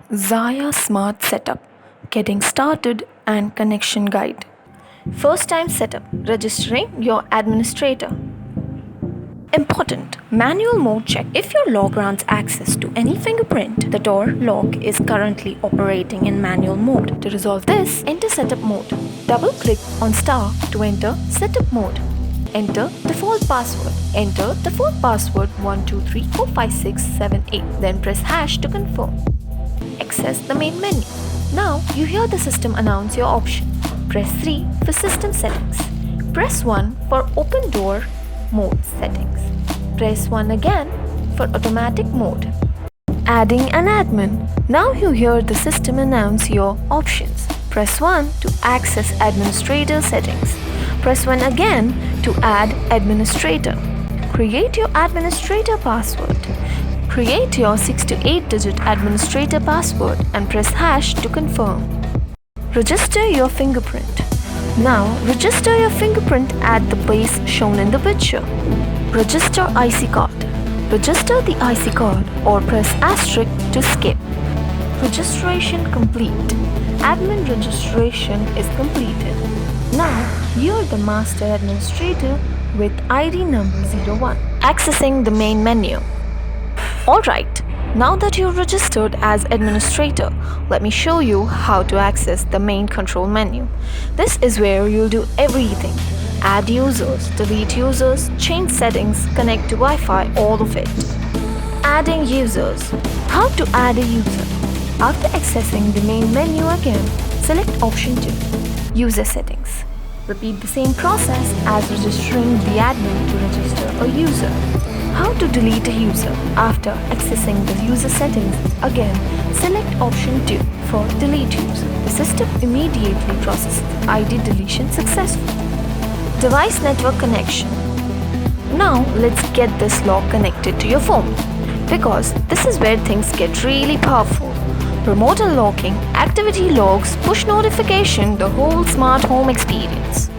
ZAYA Smart Setup, Getting Started and Connection Guide. First time setup, registering your administrator. Important, manual mode check. If your log grants access to any fingerprint, the door lock is currently operating in manual mode. To resolve this, enter setup mode. Double click on star to enter setup mode. Enter default password. Enter default password 12345678. Then press hash to confirm. Access the main menu. Now you hear the system announce your option. Press 3 for system settings. Press 1 for open door mode settings. Press 1 again for automatic mode. Adding an admin. Now you hear the system announce your options. Press 1 to access administrator settings. Press 1 again to add administrator. Create your administrator password. Create your 6 to 8 digit administrator password and press hash to confirm. Register your fingerprint. Now register your fingerprint at the place shown in the picture. Register IC card. Register the IC card or press asterisk to skip. Registration complete. Admin registration is completed. Now you're the master administrator with ID number 01. Accessing the main menu. Alright, now that you're registered as administrator, let me show you how to access the main control menu. This is where you'll do everything. Add users, delete users, change settings, connect to Wi-Fi, all of it. Adding users. How to add a user? After accessing the main menu again, select option 2, user settings. Repeat the same process as registering the admin to register a user. How to delete a user? After accessing the user settings, again select option 2 for delete user. The system immediately processes ID deletion successful. Device network connection. Now let's get this lock connected to your phone, because this is where things get really powerful. Remote unlocking, activity logs, push notification, the whole smart home experience.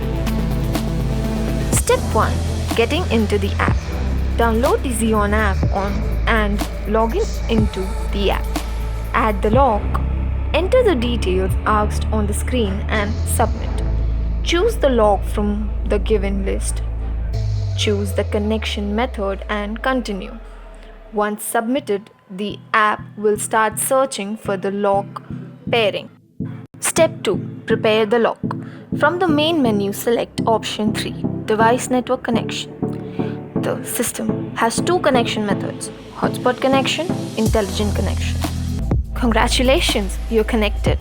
Step 1. Getting into the app. Download the Zeone app and log into the app. Add the lock. Enter the details asked on the screen and submit. Choose the lock from the given list. Choose the connection method and continue. Once submitted, the app will start searching for the lock pairing. Step 2. Prepare the lock. From the main menu, select option 3, Device Network Connection. The system has 2 connection methods, hotspot connection, intelligent connection. Congratulations, you're connected.